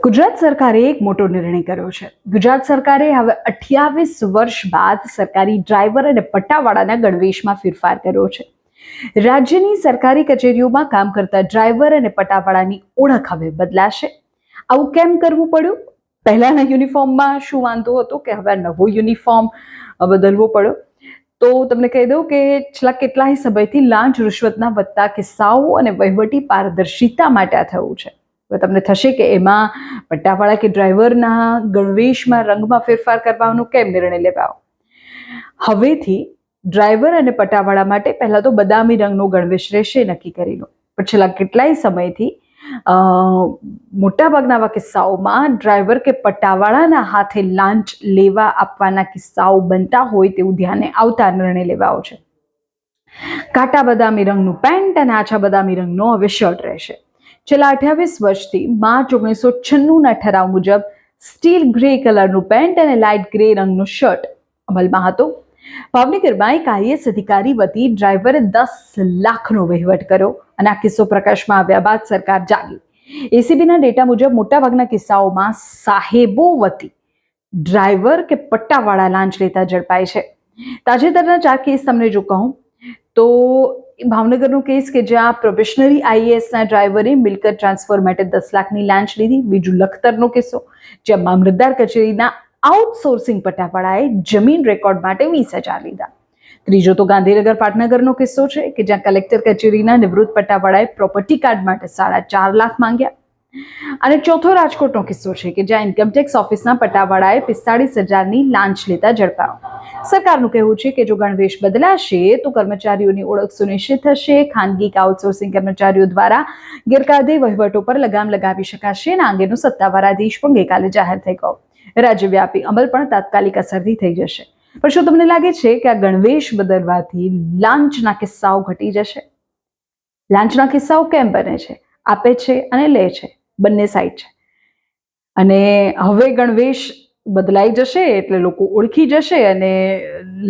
ગુજરાત સરકારે એક મોટો નિર્ણય કર્યો છે. ગુજરાત સરકારે હવે 28 વર્ષ બાદ સરકારી ડ્રાઈવર અને પટ્ટાવાળાના ગણવેશમાં ફેરફાર કર્યો છે. રાજ્યની સરકારી કચેરીઓમાં કામ કરતા ડ્રાઈવર અને પટ્ટાવાળાની ઓળખ હવે બદલાશે. આવું કેમ કરવું પડ્યું? પહેલાના યુનિફોર્મમાં શું વાંધો હતો કે હવે નવો યુનિફોર્મ બદલવો પડ્યો? તો તમને કહી દઉં કે છેલ્લા કેટલાય સમયથી લાંચ રૂશ્વતના વધતા કિસ્સાઓ અને વહીવટી પારદર્શિતા માટે આ થયું છે. તમને થશે કે એમાં પટ્ટાવાળા કે ડ્રાઈવરના ગણવેશમાં રંગમાં ફેરફાર કરવાનો કેમ નિર્ણય લેવાયો? હવેથી ડ્રાઈવર અને પટ્ટાવાળા માટે પહેલા તો બદામી રંગનો ગણવેશ રહેશે, નક્કી કરી લો. પણ છેલ્લા કેટલાય સમયથી મોટાભાગના આવા કિસ્સાઓમાં ડ્રાઈવર કે પટ્ટાવાળાના હાથે લાંચ લેવા આપવાના કિસ્સાઓ બનતા હોય તેવું ધ્યાને આવતા નિર્ણય લેવાયો છે. કાટા બદામી રંગનું પેન્ટ અને આછા બદામી રંગનો હવે શર્ટ રહેશે. છેલ્લા 28 વર્ષથી માર્ચ 1996ના ઠરાવ મુજબ સ્ટીલ ગ્રે કલરનું પેન્ટ અને લાઇટ ગ્રે રંગનું શર્ટ અમલમાં હતો. ભાવનગરમાં એક આઈએએસ અધિકારી વતી ડ્રાઈવરે 10 લાખનો વહીવટ કર્યો અને આ કિસ્સો પ્રકાશમાં આવ્યા બાદ સરકાર જાગી. એસીબીના ડેટા મુજબ મોટાભાગના કિસ્સાઓમાં સાહેબો વતી ડ્રાઈવર કે પટ્ટાવાળા લાંચ લેતા ઝડપાય છે. તાજેતરના 4 કેસ તમને જો કહું તો ભાવનગરનો કેસ કે જ્યાં પ્રોબેશનરી આઈએએસના ડ્રાઈવરે મિલકત ટ્રાન્સફર માટે 10 લાખની લાંચ લીધી. બીજું લખતરનો કિસ્સો જ્યાં મામલતદાર કચેરીના આઉટસોર્સિંગ પટ્ટાવાળાએ જમીન રેકોર્ડ માટે 20,000 લીધા. ત્રીજો તો ગાંધીનગર પાટનગરનો કિસ્સો છે કે જ્યાં કલેક્ટર કચેરીના નિવૃત્ત પટ્ટાવાળાએ પ્રોપર્ટી કાર્ડ માટે 4.5 લાખ માંગ્યા. અને ચોથો રાજકોટનો કિસ્સો છે કે જ્યાં ઇન્કમટેક્સ ઓફિસના પટ્ટાવાળાએ 45,000ની લાંચ લેતા ઝડપાયો. સરકારનું કહેવું છે કે જો ગણવેશ બદલાશે તો કર્મચારીઓની ઓળખ સુનિશ્ચિત થશે. ખાનગી કે આઉટસોર્સિંગ કર્મચારીઓ દ્વારા ગેરકાયદે વહીવટો પર લગામ લગાવી શકાશે. આ અંગેનો સત્તાવાર આદેશ પણ ગઈકાલે જાહેર થઈ ગયો. રાજ્યવ્યાપી અમલ પણ તાત્કાલિક અસરથી થઈ જશે. પણ શું તમને લાગે છે કે આ ગણવેશ બદલવાથી લાંચના કિસ્સાઓ ઘટી જશે? લાંચના કિસ્સાઓ કેમ બને છે? આપે છે અને લે છે, બંને સાઈડ છે. અને હવે ગણવેશ બદલાઈ જશે એટલે લોકો ઓળખી જશે અને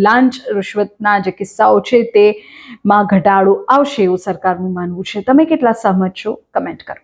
લાંચ રૂશ્વતના જે કિસ્સાઓ છે તેમાં ઘટાડો આવશે એવું સરકારનું માનવું છે. તમે કેટલા સહમત છો? કમેન્ટ કરો.